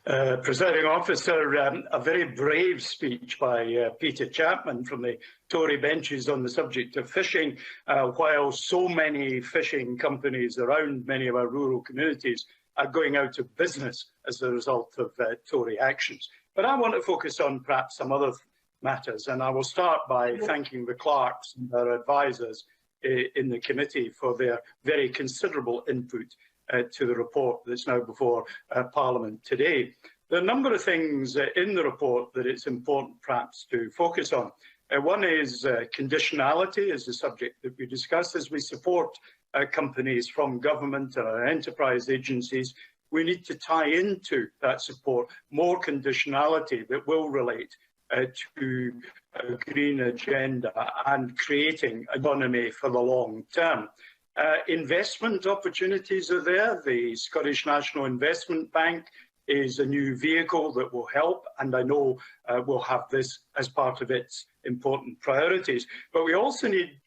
Presiding Officer, a very brave speech by Peter Chapman from the Tory benches on the subject of fishing, while so many fishing companies around many of our rural communities are going out of business as a result of Tory actions. But I want to focus on perhaps some other matters, and I will start by thanking the clerks and their advisers in the committee for their very considerable input to the report that's now before Parliament today. There are a number of things in the report that it's important perhaps to focus on. One is conditionality is the subject that we discuss. As we support companies from government and our enterprise agencies, we need to tie into that support more conditionality that will relate to a green agenda and creating economy for the long term. Investment opportunities are there. The Scottish National Investment Bank is a new vehicle that will help, and I know will have this as part of its important priorities. But we also need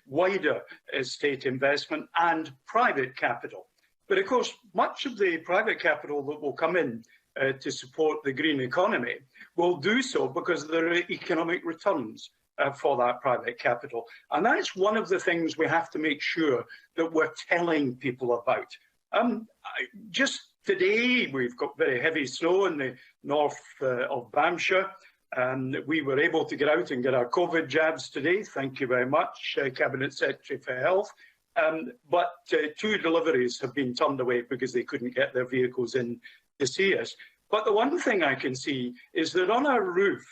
wider state investment and private capital. But of course, much of the private capital that will come in to support the green economy will do so because there are economic returns for that private capital. And that's one of the things we have to make sure that we're telling people about. Just today, we've got very heavy snow in the north of Banffshire, and we were able to get out and get our COVID jabs today. Thank you very much, Cabinet Secretary for Health. But 2 deliveries have been turned away because they couldn't get their vehicles in to see us. But the one thing I can see is that on our roof,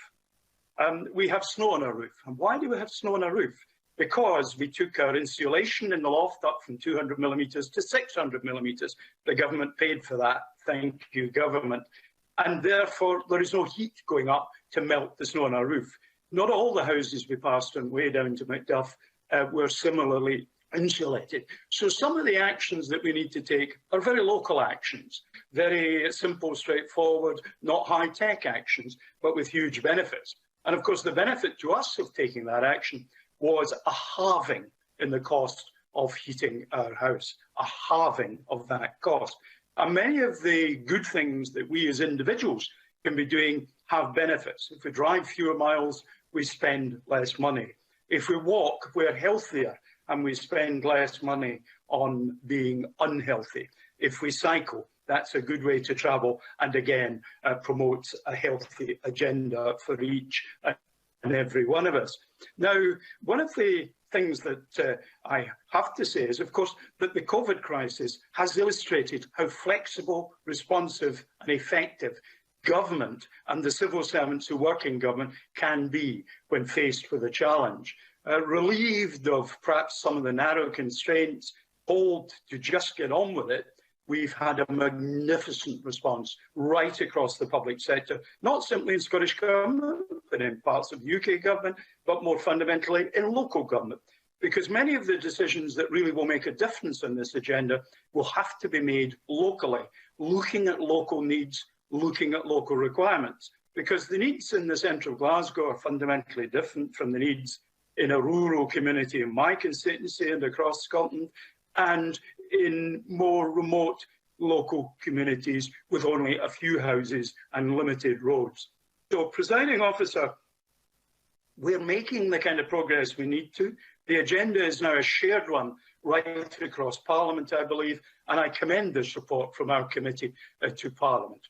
we have snow on our roof. And why do we have snow on our roof? Because we took our insulation in the loft up from 200 millimetres to 600 millimetres. The government paid for that. Thank you, government. And therefore, there is no heat going up to melt the snow on our roof. Not all the houses we passed on way down to Macduff were similarly insulated. So some of the actions that we need to take are very local actions, very simple, straightforward, not high-tech actions, but with huge benefits. And of course, the benefit to us of taking that action was a halving in the cost of heating our house, a halving of that cost. And many of the good things that we as individuals can be doing have benefits. If we drive fewer miles, we spend less money. If we walk, we're healthier and we spend less money on being unhealthy. If we cycle, that's a good way to travel, and again, promotes a healthy agenda for each and every one of us. Now, one of the things that I have to say is, of course, that the COVID crisis has illustrated how flexible, responsive and effective government and the civil servants who work in government can be when faced with a challenge. Relieved of perhaps some of the narrow constraints, told to just get on with it, we've had a magnificent response right across the public sector, not simply in Scottish Government, but in parts of the UK Government, but more fundamentally in local government. Because many of the decisions that really will make a difference in this agenda will have to be made locally, looking at local needs, looking at local requirements. Because the needs in the centre of Glasgow are fundamentally different from the needs in a rural community in my constituency and across Scotland, and in more remote local communities with only a few houses and limited roads. So, Presiding Officer, we're making the kind of progress we need to. The agenda is now a shared one right across Parliament, I believe, and I commend this report from our committee to Parliament.